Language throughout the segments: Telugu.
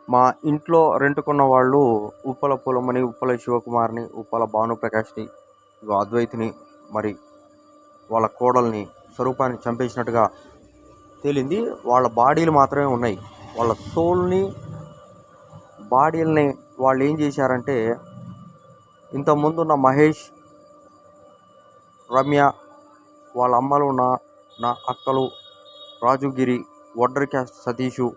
మా ఇంట్లో రెంట్‌కున్న వాళ్ళు ఉప్పల పూలమ్మని, ఉప్పల శివకుమార్‌ని, ఉప్పల భానుప్రకాష్‌ని, ఇగో అద్వైత్‌ని, మరి వాళ్ళ కోడల్ని, స్వరూపాన్ని చంపేసినట్టుగా తేలింది. వాళ్ళ బాడీలు మాత్రమే ఉన్నాయి. వాళ్ళ సోల్‌ని, బాడీలని వాళ్ళు ఏం చేశారంటే, ఇంతకుముందున్న మహేష్, రమ్య, వాళ్ళ అమ్మలు, నా అక్కలు, రాజుగిరి, వడ్డరి caste Satish,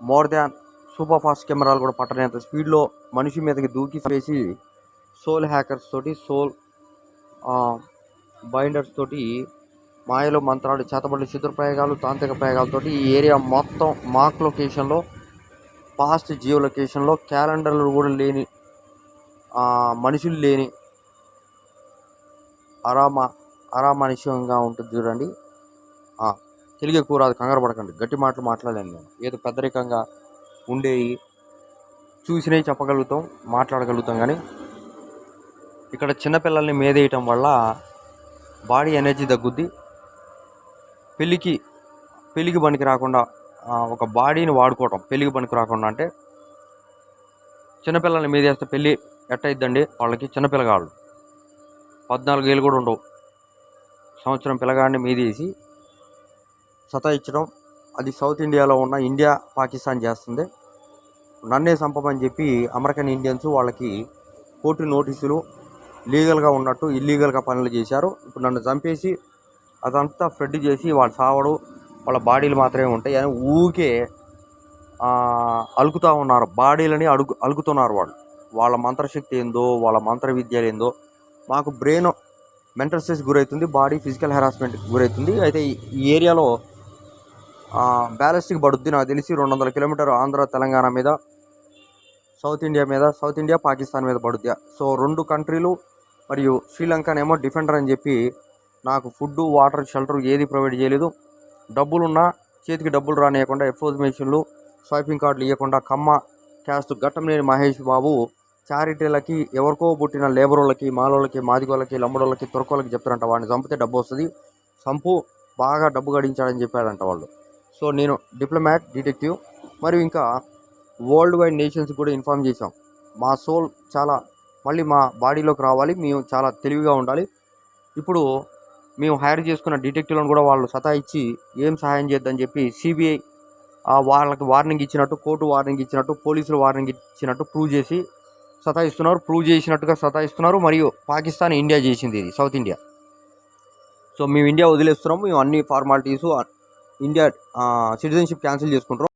more than super fast కెమెరాలు కూడా పట్టలేనంత స్పీడ్లో మనిషి మీదకి దూకి వేసి సోల్ హ్యాకర్స్ తోటి, సోల్ బైండర్స్ తోటి మాయలు, మంత్రాలు, చేతబడి చిత్ర ప్రయోగాలు, తాంత్రిక ప్రయోగాలతోటి ఈ ఏరియా మొత్తం మాక్ లొకేషన్లో, పాస్ట్ జియో లొకేషన్లో, క్యాలెండర్లు కూడా లేని, మనుషులు లేని అరామనిషంగా ఉంటుంది చూడండి. తెలుగు ఎక్కువ రాదు, కంగారు పడకండి, గట్టి మాటలు మాట్లాడలేను నేను. ఏదో పెద్దరికంగా ఉండేవి చూసినవి చెప్పగలుగుతాం, మాట్లాడగలుగుతాం. కానీ ఇక్కడ చిన్నపిల్లల్ని మేదేయటం వల్ల బాడీ ఎనర్జీ తగ్గుద్ది. పెళ్ళికి పనికి రాకుండా ఒక బాడీని వాడుకోవటం, పెళ్ళికి పనికి రాకుండా అంటే చిన్నపిల్లల్ని మీదేస్తే పెళ్ళి ఎట్టయిద్దండి వాళ్ళకి. చిన్నపిల్లగాళ్ళు 14 ఏళ్ళు కూడా ఉండవు, సంవత్సరం పిల్లగాడిని మీదేసి సతాయించడం. అది సౌత్ ఇండియాలో ఉన్న ఇండియా పాకిస్తాన్ చేస్తుంది. నన్నే చంపమని చెప్పి అమెరికన్ ఇండియన్స్ వాళ్ళకి కోర్టు నోటీసులు లీగల్గా ఉన్నట్టు ఇల్లీగల్గా పనులు చేశారు. ఇప్పుడు నన్ను చంపేసి అదంతా ఫ్రెడ్ చేసి వాళ్ళు సావడు, వాళ్ళ బాడీలు మాత్రమే ఉంటాయి అని ఊరికే అలుకుతూ ఉన్నారు. బాడీలని అలుకుతున్నారు వాళ్ళు. వాళ్ళ మంత్రశక్తి ఏందో, వాళ్ళ మంత్ర విద్యలు ఏందో. మాకు బ్రెయిన్ మెంటల్ స్ట్రెస్ గురవుతుంది, బాడీ ఫిజికల్ హెరాస్మెంట్ గురవుతుంది. అయితే ఈ ఏరియాలో బ్యాలిస్టిక్ పడుద్ది నాకు తెలిసి 200 కిలోమీటర్ ఆంధ్ర తెలంగాణ మీద, సౌత్ ఇండియా పాకిస్తాన్ మీద పడుద్ది. సో 2 కంట్రీలు మరియు శ్రీలంకనేమో డిఫెండర్ అని చెప్పి నాకు ఫుడ్, వాటర్, షెల్టర్ ఏది ప్రొవైడ్ చేయలేదు. డబ్బులున్నా చేతికి డబ్బులు రానియకుండా, ఎఫ్ఓజ్ మెషిన్లు, స్వైపింగ్ కార్డులు ఇవ్వకుండా, కమ్మ క్యాస్ట్ ఘట్టంలేని మహేష్ బాబు చారిటీలకి, ఎవరికో పుట్టిన లేబరోళ్ళకి, మాలోళ్ళకి, మాదిగోళ్ళకి, లంబడోళ్ళకి, తురకోళ్ళకి చెప్తారంట వాడిని చంపితే డబ్బు వస్తుంది, సంపు బాగా డబ్బు గడించాడని చెప్పాడంట వాళ్ళు. సో నేను డిప్లొమాట్, డిటెక్టివ్ మరియు ఇంకా వరల్డ్ వైడ్ నేషన్స్ కూడా ఇన్ఫార్మ్ చేశాం. మా సోల్ చాలా మళ్ళీ మా బాడీలోకి రావాలి, మేము చాలా తెలివిగా ఉండాలి. ఇప్పుడు మేము హైర్ చేసుకున్న డిటెక్టివ్లను కూడా వాళ్ళు సతాయిచ్చి ఏం సహాయం చేద్దని చెప్పి సిబిఐ వాళ్ళకి వార్నింగ్ ఇచ్చినట్టు, కోర్టు వార్నింగ్ ఇచ్చినట్టు, పోలీసులు వార్నింగ్ ఇచ్చినట్టు ప్రూవ్ చేసి సతాయిస్తున్నారు. ప్రూవ్ చేసినట్టుగా సతాయిస్తున్నారు. మరియు పాకిస్తాన్ ఇండియా చేసింది, ఇది సౌత్ ఇండియా. సో మేము ఇండియా వదిలేస్తున్నాము, మేము అన్ని ఫార్మాలిటీసు, ఇండియా సిటిజన్షిప్ క్యాన్సిల్ చేసుకుంటాం.